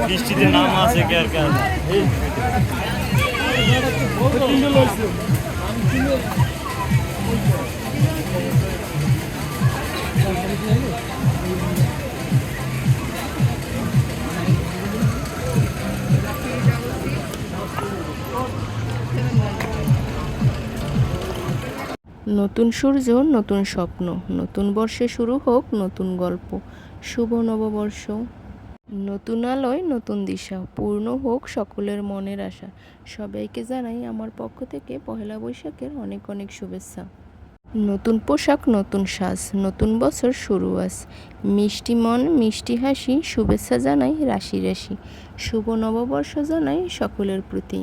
বৃষ্টিতে নাম আছে কার কার নতুন সূর্য, নতুন স্বপ্ন, নতুন বর্ষে শুরু হোক নতুন গল্প। শুভ নববর্ষ, নতুন আলোয় নতুন দিশা, পূর্ণ হোক সকলের মনের আশা। সবাইকে জানাই আমার পক্ষ থেকে পহেলা বৈশাখের অনেক অনেক শুভেচ্ছা। নতুন পোশাক, নতুন সাজ, নতুন বছর শুরু আজ। মিষ্টি মন, মিষ্টি হাসি, শুভেচ্ছা জানাই রাশি রাশি। শুভ নববর্ষ জানাই সকলের প্রতি।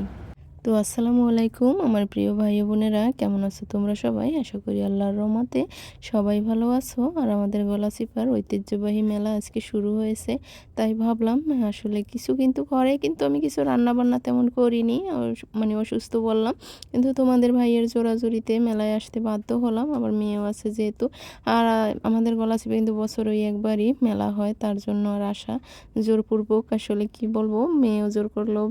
তো আসসালামু আলাইকুম আমার প্রিয় ভাই বোনেরা, কেমন আছো তোমরা সবাই? আশা করি আল্লাহর রহমতে সবাই ভালো আছো। আর আমাদের গলাচিপার ঐতিহ্যবাহী মেলা আজকে শুরু হয়েছে, তাই ভাবলাম আসলে কিছু কিন্তু ঘরে কিন্তু আমি কিছু রান্না বান্না তেমন করিনি, মানে অসুস্থ বললাম, কিন্তু তোমাদের ভাইয়ের জোরাজুরিতে মেলায় আসতে বাধ্য হলাম। আবার মেয়েও আছে যেহেতু, আর আমাদের গলাচিপা কিন্তু বছরে একবারই মেলা হয়, তার জন্য আর আসা জোরপূর্বক। আসলে কি বলবো, মেয়েও জোর করলো,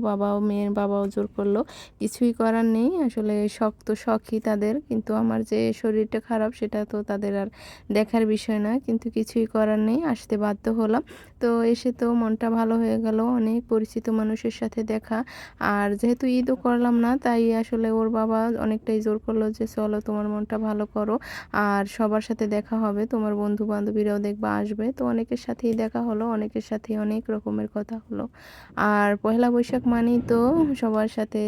মেয়ের বাবাও জোর করলো, কিছুই করার নেই। আসলে শখ তো শখই তাদের, কিন্তু আমার যে শরীরটা খারাপ সেটা তো তাদের আর দেখার বিষয় না, কিন্তু কিছুই করার নেই, আসতে বাধ্য হলাম। তো এসে তো মনটা ভালো হয়ে গেল, অনেক পরিচিত মানুষের সাথে দেখা। আর যেহেতু ঈদও করলাম না, তাই আসলে ওর বাবা অনেকটাই জোর করলো যে চলো তোমার মনটা ভালো করো, আর সবার সাথে দেখা হবে, তোমার বন্ধু বান্ধবীরাও দেখবা আসবে। তো অনেকের সাথেই দেখা হলো, অনেকের সাথে অনেক রকমের কথা হলো। আর পয়লা বৈশাখ মানেই তো সবার সাথে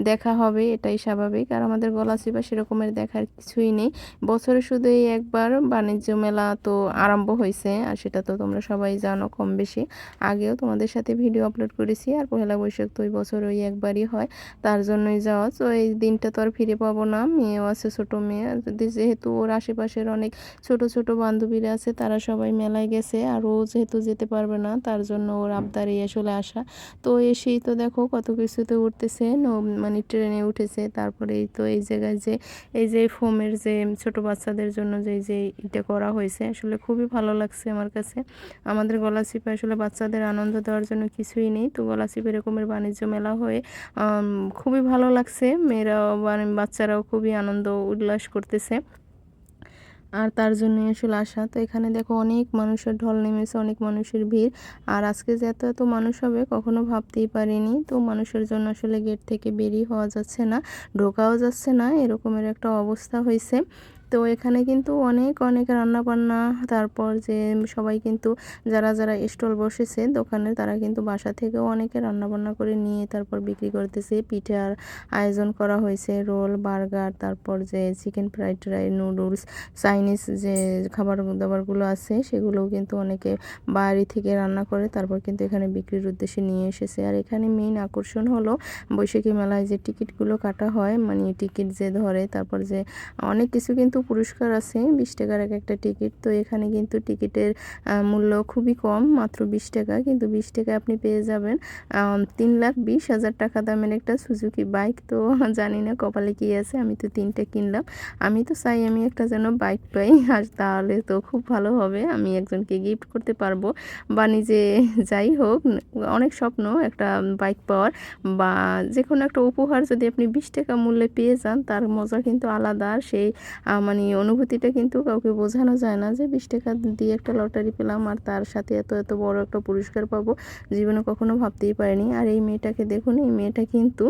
দেখা হবে, এটাই স্বাভাবিক। আর আমাদের গলাচিপা সেরকমের দেখার কিছুই নেই, বছরে শুধু এই একবার বাণিজ্য মেলা তো আরম্ভ হয়েছে, আর সেটা তো তোমরা সবাই জানো কম বেশি, আগেও তোমাদের সাথে ভিডিও আপলোড করেছি। আর পয়লা বৈশাখ তো ওই বছর ওই একবারই হয়, তার জন্যই যাওয়া। তো এই দিনটা তো আর ফিরে পাবো না, মেয়েও আছে ছোট মেয়ে, যদি যেহেতু ওর আশেপাশের অনেক ছোট ছোট বান্ধবীরা আছে, তারা সবাই মেলায় গেছে, আর ও যেহেতু যেতে পারবে না, তার জন্য ওর আবদারে আসলে আসা। তো এসেই তো দেখো কত কিছুতে উঠতেছে, মানে ট্রেনে উঠেছে, তারপরে এই তো এই জায়গায় যে এই যে ফোমের যে ছোট বাচ্চাদের জন্য যে এটা করা হয়েছে, আসলে খুবই ভালো লাগছে আমার কাছে। আমাদের গলাচিপা আসলে বাচ্চাদের আনন্দ দেওয়ার জন্য কিছুই নেই, তো গলাচিপা এরকমের বাণিজ্য মেলা হয়ে খুবই ভালো লাগছে, মেয়েরাও মানে বাচ্চারাও খুবই আনন্দ উল্লাস করতেছে, আর তার জন্যই আসলে আসা। তো এখানে দেখো অনেক মানুষের ঢল নেমেছে, অনেক মানুষের ভিড়, আর আজকে যে এত এত মানুষ হবে কখনো ভাবতেই পারিনি। তো মানুষের জন্য আসলে গেট থেকে বেরিয়ে হওয়া যাচ্ছে না, ঢোকাও যাচ্ছে না, এরকমের একটা অবস্থা হয়েছে। তো এখানে কিন্তু অনেক অনেক রান্না বান্না, তারপর যে সবাই কিন্তু যারা যারা স্টল বসেছে দোকানে, তারা কিন্তু বাসা থেকেও অনেকে রান্না বান্না করে নিয়ে তারপর বিক্রি করতেছে। পিঠার আয়োজন করা হয়েছে, রোল, বার্গার, তারপর যে chicken fried rice, noodles, Chinese যে খাবার দাবারগুলো আছে সেগুলোও কিন্তু অনেকে বাড়ি থেকে রান্না করে তারপর কিন্তু এখানে বিক্রির উদ্দেশ্যে নিয়ে এসেছে। আর এখানে মেইন আকর্ষণ হলো বৈশাখী মেলায় যে টিকিটগুলো কাটা হয়, মানে টিকিট যে ধরে, তারপর যে অনেক কিছু কিন্তু পুরস্কার আছে, 20 টাকার একটা টিকিট। তো এখানে কিন্তু টিকিটের মূল্য খুবই কম, মাত্র 20 টাকা। কিন্তু 20 টাকায় আপনি পেয়ে যাবেন 3,20,000 টাকা দামের একটা সুজুকি বাইক। তো জানি না কপালে কী আছে, আমি তো 3টে কিনলাম। আমি তো চাই আমি একটা যেন বাইক পাই, আর তাহলে তো খুব ভালো হবে, আমি একজনকে গিফট করতে পারবো বা নিজে যাই হোক, অনেক স্বপ্ন একটা বাইক পাওয়ার বা যে কোনো একটা উপহার যদি আপনি 20 টাকা মূল্যে পেয়ে যান, তার মজা কিন্তু আলাদা। আর সেই মানে অনুভূতিটা কিন্তু কাউকে বোঝানো যায় না যে 20 টাকা দিয়ে একটা লটারি পেলাম আর তার সাথে এত এত বড় একটা পুরস্কার পাবো, জীবনে কখনো ভাবতেই পারিনি। আর এই মেয়েটাকে দেখুন, এই মেয়েটা কিন্তু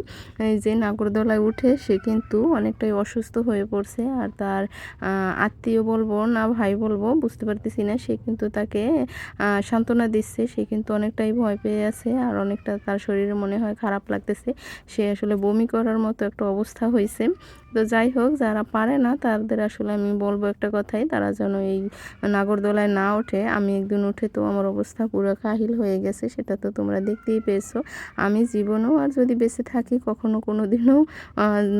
এই যে নাগরদোলায় উঠে সে কিন্তু অনেকটাই অসুস্থ হয়ে পড়ছে। আর তার আত্মীয় বলবো না ভাই বলবো বুঝতে পারতেছি না, সে কিন্তু তাকে সান্ত্বনা দিচ্ছে। সে কিন্তু অনেকটাই ভয় পেয়ে আছে আর অনেকটা তার শরীরে মনে হয় খারাপ লাগতেছে, সে আসলে বমি করার মতো একটা অবস্থা হয়েছে। তো যাই হোক, যারা পারে না তাদের আসলে আমি বলবো একটা কথাই, তারা যেন এই নাগরদোলায় না ওঠে। আমি একদিন উঠে তো আমার অবস্থা পুরো কাহিল হয়ে গেছে, সেটা তো তোমরা দেখতেই পেয়েছো। আমি জীবনেও আর যদি বেঁচে থাকি কখনো কোনো দিনও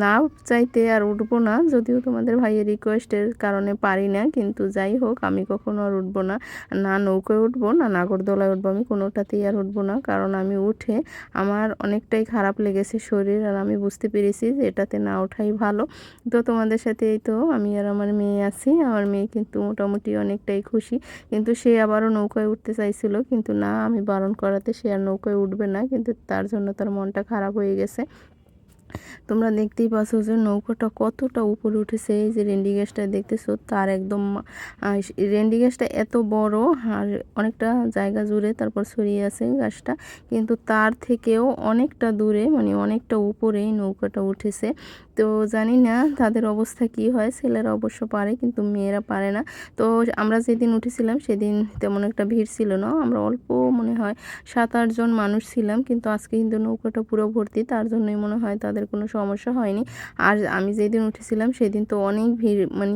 না চাইতে আর উঠবো না, যদিও তোমাদের ভাইয়ের রিকোয়েস্টের কারণে পারি না। কিন্তু যাই হোক, আমি কখনো আর উঠবো না, না নৌকায় উঠবো না নাগরদোলায় উঠবো, আমি কোনোটাতেই আর উঠবো না। কারণ আমি উঠে আমার অনেকটাই খারাপ লেগেছে শরীর, আর আমি বুঝতে পেরেছি যে এটাতে না ওঠাই ভালো। তো তোমাদের সাথে এই তো আমি আর আমার মেয়ে আছি। আমার মেয়ে কিন্তু মোটামুটি অনেকটাই খুশি, কিন্তু সে আবারও নৌকায় উঠতে চাইছিল, কিন্তু না, আমি বারণ করাতে সে আর নৌকায় উঠবে না। কিন্তু তার জন্য তার মনটা খারাপ হয়ে গেছে। তোমরা দেখতেই পাচ্ছ যে নৌকাটা কতটা উপরে উঠেছে। এই যে রেন্ডি গাছটা দেখতেছো, তার একদম রেন্ডি গাছটা এত বড় আর অনেকটা জায়গা জুড়ে তারপর ছড়িয়ে আছে গাছটা, কিন্তু তার থেকেও অনেকটা দূরে মানে অনেকটা উপরে নৌকাটা উঠেছে। তো জানি না তাদের অবস্থা কি হয়, ছেলেরা অবশ্য পারে কিন্তু মেয়েরা পারে না। তো আমরা যেদিন উঠেছিলাম সেদিন তেমন একটা ভিড় ছিল না, আমরা অল্প মনে হয় 7-8 জন মানুষ ছিলাম। কিন্তু আজকে কিন্তু নৌকাটা পুরো ভর্তি, তার জন্যই মনে হয় তাদের কোনো সমস্যা হয়নি। আর আমি যেদিন উঠেছিলাম সেদিন তো অনেক ভিড়, মানে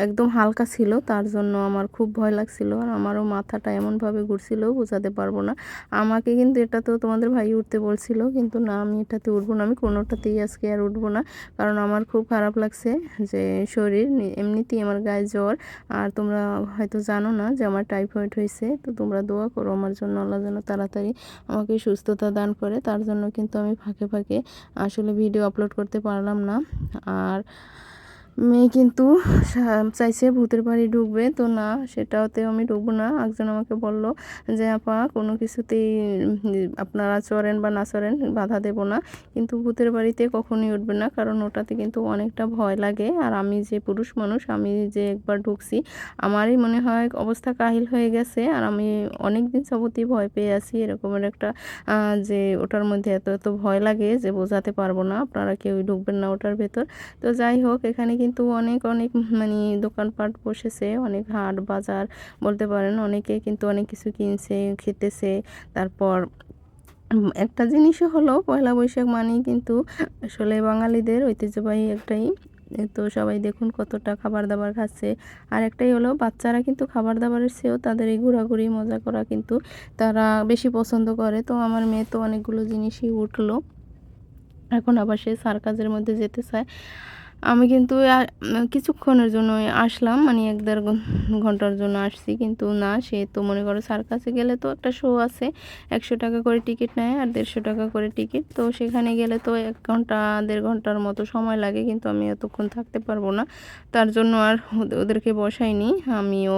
একদম হালকা ছিল, তার জন্য আমার খুব ভয় লাগছিল। আর আমারও মাথাটা এমনভাবে ঘুরছিল বোঝাতে পারবো না। আমাকে কিন্তু এটাতেও তোমাদের ভাই উঠতে বলছিল, কিন্তু না, আমি এটাতে উঠবো না, আমি কোনোটাতেই আজকে আর উঠবো না। কারণ আমার খুব খারাপ লাগছে যে শরীর, এমনিতেই আমার গায়ে জ্বর। আর তোমরা হয়তো জানো না যে আমার টাইফয়েড হয়েছে। তো তোমরা দোয়া করো আমার জন্য, আল্লাহ যেন তাড়াতাড়ি আমাকে সুস্থতা দান করে। তার জন্য কিন্তু আমি ফাঁকে ফাঁকে আসলে ভিডিও আপলোড করতে পারলাম না। আর মেয়ে কিন্তু চাইছে ভূতের বাড়ি ঢুকবে, তো না, সেটাতে আমি ঢুকবো না। একজন আমাকে বলল যে আপা কোনো কিছুতেই আপনারা চড়েন বা না চড়েন, বাধা দেব না, কিন্তু ভূতের বাড়িতে কখনোই উঠবে না, কারণ ওটাতে কিন্তু অনেকটা ভয় লাগে। আর আমি যে পুরুষ মানুষ, আমি যে একবার ঢুকছি আমারই মনে হয় অবস্থা কাহিল হয়ে গেছে। আর আমি অনেক দিন যাবতই ভয় পেয়ে আছি এরকমের একটা যে ওটার মধ্যে এত এত ভয় লাগে যে বোঝাতে পারবো না। আপনারা কেউই ঢুকবেন না ওটার ভেতর। তো যাই হোক, এখানে কিন্তু অনেক অনেক মানে দোকানপাট বসেছে, অনেক হাট বাজার বলতে পারেন, অনেকে কিন্তু অনেক কিছু কিনছে, খেতেছে। তারপর একটা জিনিসও হলো, পয়লা বৈশাখ মানেই কিন্তু আসলে বাঙালিদের ঐতিহ্যবাহী একটাই। তো সবাই দেখুন কতটা খাবার দাবার খাচ্ছে। আর একটাই হলো, বাচ্চারা কিন্তু খাবার দাবারের চেয়েও তাদের এই ঘোরাঘুরি মজা করা কিন্তু তারা বেশি পছন্দ করে। তো আমার মেয়ে তো অনেকগুলো জিনিসই উঠলো, এখন আবার সে সার্কাসের মধ্যে যেতে চায়। আমি কিন্তু কিছুক্ষণের জন্য আসলাম, মানে 1-1.5 ঘন্টার জন্য আসছি। কিন্তু না, সে তো মনে করো সার্কাসে গেলে তো একটা শো আছে, 100 টাকা করে টিকিট নেয় আর 150 টাকা করে টিকিট। তো সেখানে গেলে তো 1 ঘন্টা 1.5 ঘন্টার মতো সময় লাগে, কিন্তু আমি এতক্ষণ থাকতে পারবো না। তার জন্য আর ওদেরকে বসাইনি, আমিও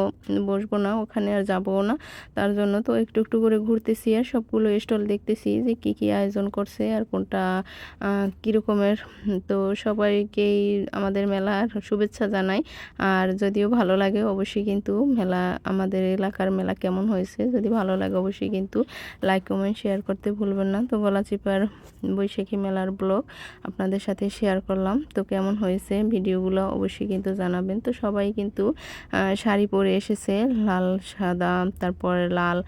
বসবো না ওখানে, আর যাবো না। তার জন্য তো একটু একটু করে ঘুরতেছি আর সবগুলো স্টল দেখতেছি যে কি কি আয়োজন করছে আর কোনটা কীরকমের। তো সবাইকেই আমাদের মেলার শুভেচ্ছা জানাই। আর যদিও ভালো লাগে অবশ্যই কিন্তু মেলা, আমাদের এলাকার মেলা কেমন হয়েছে যদি ভালো লাগে অবশ্যই কিন্তু লাইক কমেন্ট শেয়ার করতে ভুলবেন না। তো গলাচিপার বৈশাখী মেলার ব্লগ আপনাদের সাথে শেয়ার করলাম। তো কেমন হয়েছে ভিডিওগুলো অবশ্যই কিন্তু জানাবেন। তো সবাই কিন্তু শাড়ি পরে এসেছে, লাল সাদা, তারপর লাল,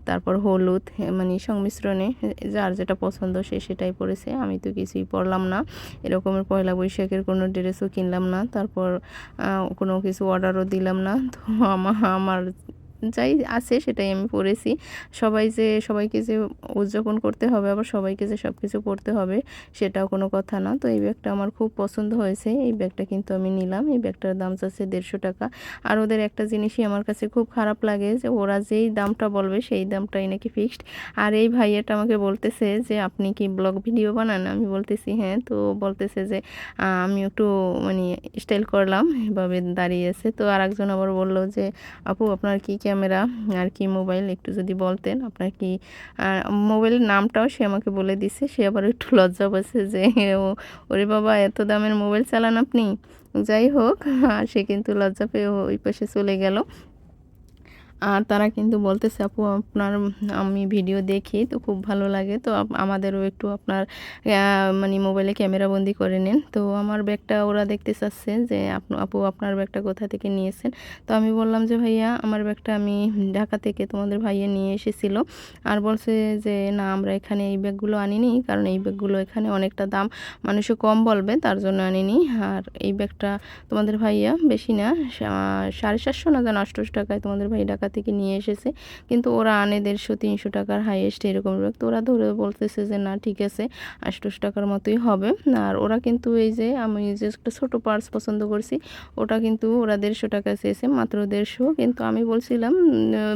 তারপর হলুদ, মানে সংমিশ্রণে যার যেটা পছন্দ সে সেটাই পরেছে। আমি তো কিছুই পরলাম না, এরকমের পয়লা বৈশাখের কোনো ড্রেসও কিনলাম না, তারপর কোনো কিছু অর্ডারও দিলাম না। তো আমার যাই আছে সেটাই আমি পরেছি। সবাইকে যে উদযাপন করতে হবে, আবার সবাইকে যে সব কিছু পরতে হবে সেটাও কোনো কথা না। তো এই ব্যাগটা আমার খুব পছন্দ হয়েছে। এই ব্যাগটা কিন্তু আমি নিলাম। এই ব্যাগটার দাম চাচ্ছে 150 টাকা। আর ওদের একটা জিনিসই আমার কাছে খুব খারাপ লাগে যে ওরা যেই দামটা বলবে সেই দামটাই নাকি ফিক্সড। আর এই ভাইয়াটা আমাকে বলতেছে যে, "আপনি কি ব্লগ ভিডিও বানান?" আমি বলতেছি, "হ্যাঁ।" তো বলতেছে যে, আমি একটু মানে স্টাইল করলাম, এভাবে দাঁড়িয়ে আছে। তো আরেকজন আবার বলল যে, "আপু আপনার কি ক্যামেরা আর কি মোবাইল একটু যদি বলতেন, আপনার কি" মোবাইলের নামটাও সে আমাকে বলে দিছে। সে আবার একটু লজ্জা পাচ্ছে যে, "ওরে বাবা এত দামের মোবাইল চালান আপনি?" যাই হোক, সে কিন্তু লজ্জা পেয়ে ওই পাশে চলে গেল। আর তারা কিন্তু বলতেছে, "আপু আপনার আমি ভিডিও দেখি তো খুব ভালো লাগে। তো আমাদেরও একটু আপনার মানে মোবাইলে ক্যামেরাবন্দি করে নেন।" তো আমার ব্যাগটা ওরা দেখতে চাচ্ছে যে, আপু আপনার ব্যাগটা কোথা থেকে নিয়েছেন?" তো আমি বললাম যে, "ভাইয়া আমার ব্যাগটা আমি ঢাকা থেকে তোমাদের ভাইয়া নিয়ে এসেছিল।" আর বলছে যে, "না আমরা এখানে এই ব্যাগগুলো আনিনি। কারণ এই ব্যাগগুলো এখানে অনেকটা দাম মানুষে কম বলবে তার জন্য আনিনি। আর এই ব্যাগটা তোমাদের ভাইয়া বেশি না 750 না জানো 800 টাকায় তোমাদের ভাই ঢাকা থেকে নিয়ে এসেছে। কিন্তু ওরা আনে 150-300 টাকার হাইয়েস্ট এরকম ব্যাগ। তো ওরা ধরে বলতেছে যে, "না ঠিক আছে 800 টাকার মতোই হবে।" আর ওরা কিন্তু এই যে আমি যে একটা ছোট পার্স পছন্দ করছি ওটা কিন্তু ওরা 150 টাকা চেয়েছে, মাত্র 150। কিন্তু আমি বলছিলাম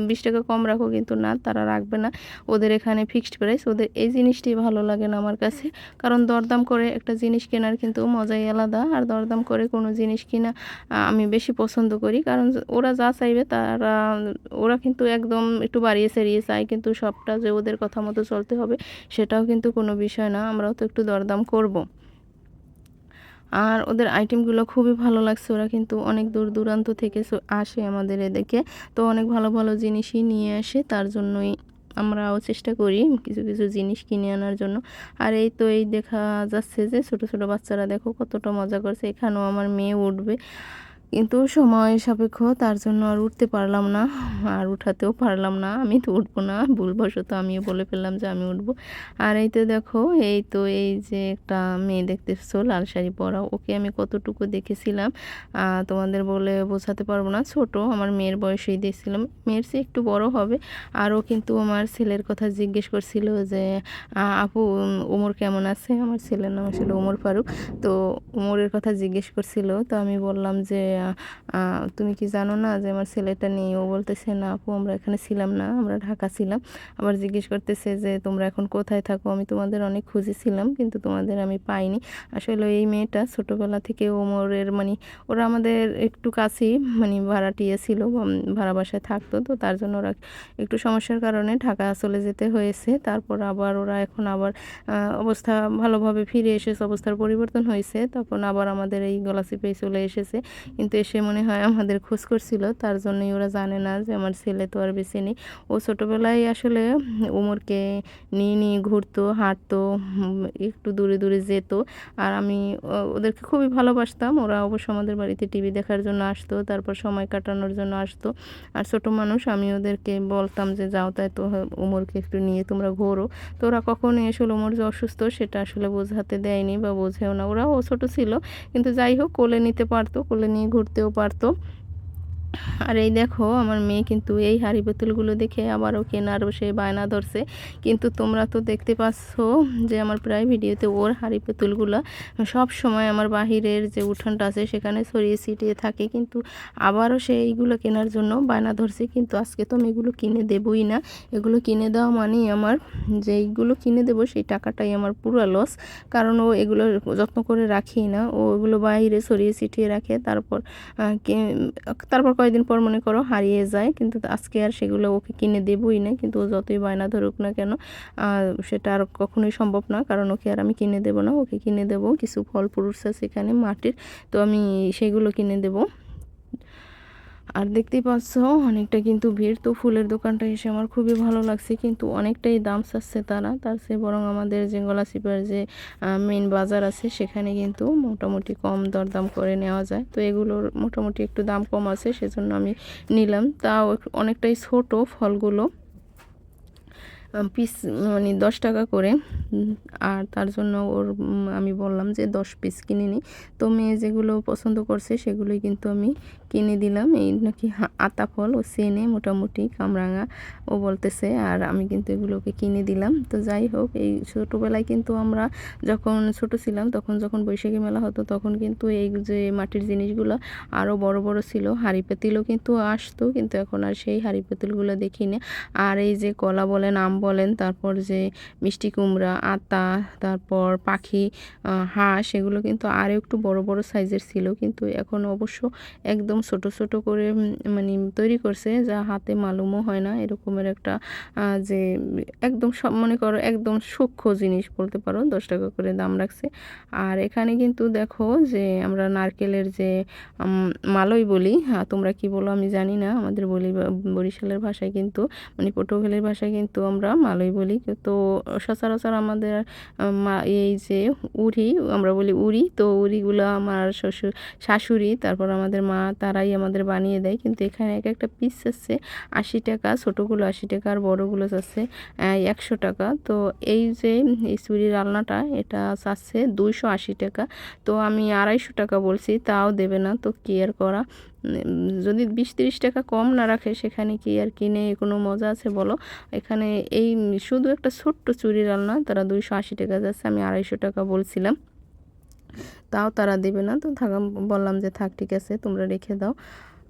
20 টাকা কম রাখো, কিন্তু না তারা রাখবে না। ওদের এখানে ফিক্সড প্রাইস। ওদের এই জিনিসটি ভালো লাগে না আমার কাছে। কারণ দরদাম করে একটা জিনিস কেনার কিন্তু মজাই আলাদা। আর দরদাম করে কোনো জিনিস কিনা আমি বেশি পছন্দ করি। কারণ ওরা যা চাইবে ওরা কিন্তু একদম একটু বাড়িয়ে ছাড়িয়ে চায়, কিন্তু সবটা যে ওদের কথা মতো চলতে হবে সেটাও কিন্তু কোনো বিষয় না। আমরাও তো একটু দরদাম করব। আর ওদের আইটেমগুলো খুবই ভালো লাগছে। ওরা কিন্তু অনেক দূর দূরান্ত থেকে আসে আমাদের এদিকে। তো অনেক ভালো ভালো জিনিসই নিয়ে আসে। তার জন্যই আমরাও চেষ্টা করি কিছু কিছু জিনিস কিনে আনার জন্য। আর এই তো এই দেখা যাচ্ছে যে ছোট ছোট বাচ্চারা দেখো কতটা মজা করছে। এখানেও আমার মেয়ে উঠবে, কিন্তু সময় সাপেক্ষ তার জন্য আর উঠতে পারলাম না, আর উঠাতেও পারলাম না। আমি তো উঠবো না, ভুলবশত আমিও বলে ফেললাম যে আমি উঠবো। আর এই তো দেখো এই যে একটা মেয়ে দেখতেছো লাল শাড়ি পরা, ওকে আমি কতটুকু দেখেছিলাম তোমাদের বলে বোঝাতে পারবো না। ছোট আমার মেয়ের বয়সেই দেখছিলাম, মেয়ের চেয়ে একটু বড় হবে। আর ও কিন্তু আমার ছেলের কথা জিজ্ঞেস করছিল যে, আপু ওমর কেমন আছে?" আমার ছেলের নাম আসলে ওমর ফারুক। তো ওমরের কথা জিজ্ঞেস করছিল। তো আমি বললাম যে, তুমি কি জানো না যে আমার ছেলেটা নেই?" ও বলতেছে, "না আপু আমরা এখানে ছিলাম না, আমরা ঢাকা ছিলাম।" আবার জিজ্ঞেস করতেছে যে, "তোমরা এখন কোথায় থাকো? আমি তোমাদের অনেক খুঁজেছিলাম কিন্তু তোমাদের আমি পাইনি।" আসলে এই মেয়েটা ছোটোবেলা থেকে ওমরের মানে ওরা আমাদের একটু কাছেই মানে ভাড়াটিয়া ছিল, ভাড়া বাসায় থাকতো। তো তার জন্য ওরা একটু সমস্যার কারণে ঢাকা চলে যেতে হয়েছে। তারপর আবার ওরা এখন আবার অবস্থা ভালোভাবে ফিরে এসেছে, অবস্থার পরিবর্তন হয়েছে। তখন আবার আমাদের এই গলাচিপায় চলে এসেছে। কিন্তু এসে মনে হয় আমাদের খোঁজ করছিল, তার জন্যই ওরা জানে না যে আমার ছেলে তো আর বেঁচে নেই। ও ছোটোবেলায় আসলে ওমরকে নিয়ে নিয়ে ঘুরতো, হাঁটতো, একটু দূরে দূরে যেত। আর আমি ওদেরকে খুবই ভালোবাসতাম। ওরা অবশ্য আমাদের বাড়িতে টিভি দেখার জন্য আসতো, তারপর সময় কাটানোর জন্য আসতো। আর ছোটো মানুষ, আমি ওদেরকে বলতাম যে, "যাও তাই তো ওমরকে একটু নিয়ে তোমরা ঘোরো।" তো ওরা কখনোই আসলে ওমর যে অসুস্থ সেটা আসলে বোঝাতে দেয়নি বা বোঝেও না। ওরাও ছোট ছিল, কিন্তু যাই হোক কোলে নিতে পারতো, কোলে নিয়ে ঘুরতেও পারতো। আর এই দেখো আমার মেয়ে কিন্তু এই হাঁড়ি বোতলগুলো দেখে আবারও কেনার সে বায়না ধরছে। কিন্তু তোমরা তো দেখতে পাচ্ছো যে আমার প্রায় ভিডিওতে ওর হাঁড়ি বোতলগুলো সব সময় আমার বাহিরের যে উঠানটা আছে সেখানে ছড়িয়ে ছিটিয়ে থাকে, কিন্তু আবারও সে এইগুলো কেনার জন্য বায়না ধরছে। কিন্তু আজকে তো আমি এগুলো কিনে দেবই না। এগুলো কিনে দেওয়া মানেই আমার যে এইগুলো কিনে দেবো সেই টাকাটাই আমার পুরো লস। কারণ ও এগুলো যত্ন করে রাখেই না, ও এগুলো বাইরে ছড়িয়ে ছিটিয়ে রাখে। তারপর কয়েকদিন পর মনে করো হারিয়ে যায়। কিন্তু আজকে আর সেগুলো ওকে কিনে দেবই না। কিন্তু ও যতই বায়না ধরুক না কেন সেটা আর কখনোই সম্ভব না। কারণ ওকে আর আমি কিনে দেবো না, ওকে কিনে দেবো কিছু ফল ফ্রুটস আছে এখানে মাটির, তো আমি সেগুলো কিনে দেবো। আর দেখতেই পাচ্ছ অনেকটা কিন্তু ভিড়। তো ফুলের দোকানটা এসে আমার খুবই ভালো লাগছে, কিন্তু অনেকটাই দাম চাচ্ছে তারা। তার চেয়ে বরং আমাদের যে গলাচিপার যে মেইন বাজার আছে সেখানে কিন্তু মোটামুটি কম দরদাম করে নেওয়া যায়। তো এগুলোর মোটামুটি একটু দাম কম আছে, সেজন্য আমি নিলাম। তাও অনেকটাই ছোট ফলগুলো। পিস মানে 10 টাকা করে। আর তার জন্য আমি বললাম যে 10 পিস কিনে নিই। তো মেয়ে যেগুলো পছন্দ করছে সেগুলোই কিন্তু আমি কিনে দিলাম। এই নাকি আতা ফল ও চেনে মোটামুটি কামরাঙা ও বলতেছে, আর আমি কিন্তু এগুলোকে কিনে দিলাম। তো যাই হোক, এই ছোটোবেলায় কিন্তু আমরা যখন ছোট ছিলাম তখন যখন বৈশাখী মেলা হতো তখন কিন্তু এই যে মাটির জিনিসগুলো আরও বড় বড় ছিল, হাঁড়ি পাতিলও কিন্তু আসতো, কিন্তু এখন আর সেই হাঁড়ি পাতিলগুলো দেখি না। আর এই যে কলা বলেন, আম বলেন, তারপর যে মিষ্টি কুমড়া, আতা, তারপর পাখি, হাঁস, এগুলো কিন্তু আরও একটু বড় বড় সাইজের ছিল, কিন্তু এখন অবশ্য একদম ছোট ছোট করে মানে তৈরি করছে, যা হাতে মালুমও হয় না এরকমের একটা যে একদম সব মনে করো একদম সূক্ষ্ম জিনিস বলতে পারো, 10 টাকা করে দাম রাখছে। আর এখানে কিন্তু দেখো যে আমরা নারকেলের যে মালই বলি, তোমরা কি বলো আমি জানি না, আমাদের বরিশালের ভাষায় কিন্তু মানে পটুয়াখালীর ভাষায় কিন্তু আমরা মালই বলি। তো সচরাচর আমাদের এই যে উড়ি, আমরা বলি উড়ি, তো উড়িগুলো আমার শাশুড়ি, তারপর আমাদের মা, তারাই আমাদের বানিয়ে দেয়। কিন্তু এখানে এক একটা পিস আছে 80 টাকা, ছোটোগুলো 80 টাকা আর বড়োগুলো আছে 100 টাকা। তো এই যে এই চুরির আলনাটা এটা চাচ্ছে 280 টাকা। তো আমি 250 টাকা বলছি, তাও দেবে না। তো কি আর করা, যদি 20-30 টাকা কম না রাখে সেখানে কি আর কিনে কোনো মজা আছে বলো। এখানে এই শুধু একটা ছোট্ট চুরির আলনা তারা 280 টাকা যাচ্ছে, আমি 250 টাকা বলছিলাম, তাও তারা দেবে না। তো বললাম যে থাক, ঠিক আছে, তোমরা রেখে দাও,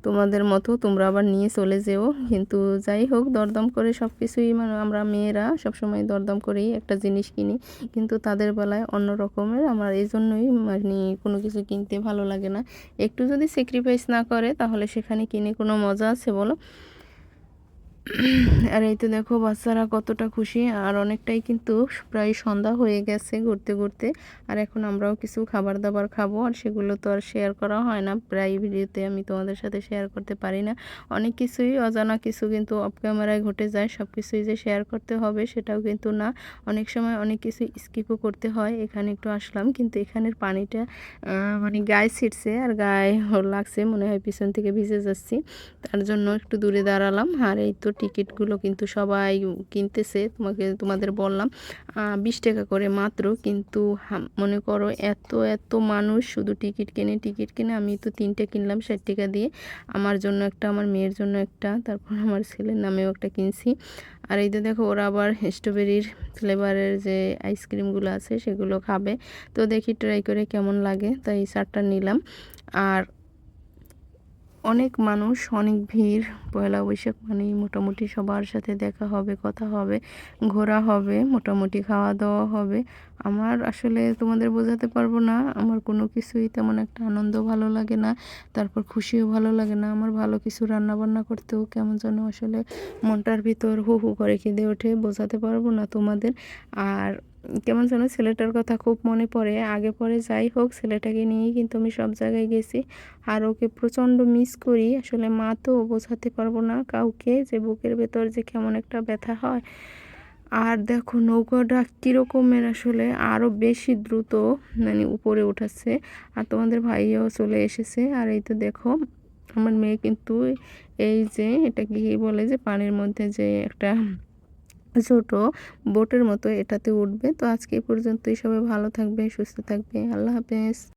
তোমাদের মতো তোমরা আবার নিয়ে চলে যেও। কিন্তু যাই হোক, দরদাম করে সব কিছুই, মানে আমরা মেয়েরা সবসময় দরদাম করেই একটা জিনিস কিনি, কিন্তু তাদের বেলায় অন্য রকমের। আমার এই জন্যই মানে কোনো কিছু কিনতে ভালো লাগে না, একটু যদি স্যাক্রিফাইস না করে তাহলে সেখানে কিনে কোনো মজা আছে বলো। আর এই তো দেখো বাচ্চারা কতটা খুশি, আর অনেকটাই কিন্তু প্রায় সন্ধ্যা হয়ে গেছে ঘুরতে ঘুরতে। আর এখন আমরাও কিছু খাবার দাবার খাবো, আর সেগুলো তো আর শেয়ার করা হয় না, প্রায় ভিডিওতে আমি তোমাদের সাথে শেয়ার করতে পারি না। অনেক কিছুই অজানা কিছু কিন্তু অফ ক্যামেরায় ঘটে যায়, সব কিছুই যে শেয়ার করতে হবে সেটাও কিন্তু না, অনেক সময় অনেক কিছু স্কিপও করতে হয়। এখানে একটু আসলাম, কিন্তু এখানের পানিটা মানে গায়ে ছিটছে আর গায়ে লাগছে, মনে হয় পিছন থেকে ভিজে যাচ্ছি, তার জন্য একটু দূরে দাঁড়ালাম। আর এই তো টিকিটগুলো কিন্তু সবাই কিনতেছে, তোমাদের বললাম 20 টাকা করে মাত্র, কিন্তু মনে করো এত এত মানুষ শুধু টিকিট কিনে। আমি তো 3টে কিনলাম 60 টাকা দিয়ে, আমার জন্য একটা, আমার মেয়ের জন্য একটা, তারপর আমার ছেলের নামেও একটা কিনছি। আর এই যে দেখো ওরা আবার স্ট্রবেরির ফ্লেভারের যে আইসক্রিমগুলো আছে সেগুলো খাবে, তো দেখি ট্রাই করে কেমন লাগে, তাই 4টা নিলাম। আর অনেক মানুষ, অনেক ভিড়, পয়লা বৈশাখ মানেই মোটামুটি সবার সাথে দেখা হবে, কথা হবে, ঘোরা হবে, মোটামুটি খাওয়া দাওয়া হবে। আমার আসলে তোমাদের বোঝাতে পারবো না, আমার কোনো কিছুই তেমন একটা আনন্দ ভালো লাগে না, তারপর খুশিও ভালো লাগে না। আমার ভালো কিছু রান্না বান্না করতেও কেমন যেন আসলে মনটার ভিতর হু হু করে কেঁদে ওঠে, বোঝাতে পারবো না তোমাদের। আর কেমন যেন ছেলেটার কথা খুব মনে পড়ে, আগে পরে যাই হোক, ছেলেটাকে নিয়েই কিন্তু আমি সব জায়গায় গেছি, আর ওকে প্রচণ্ড মিস করি। আসলে মা তো বোঝাতে পারবো না কাউকে যে বুকের ভেতর যে কেমন একটা ব্যথা হয়। আর দেখো নৌকাটা কীরকমের আসলে আরও বেশি দ্রুত মানে উপরে উঠাচ্ছে, আর তোমাদের ভাইও চলে এসেছে। আর এই তো দেখো আমার মেয়ে কিন্তু এই যে এটা কি বলে যে পানির মধ্যে যে একটা ছোট বোটের মতো এটাতে উঠবে। তো আজকে এই পর্যন্তই, সবাই ভালো থাকবে, সুস্থ থাকবে, আল্লাহ হাফেজ।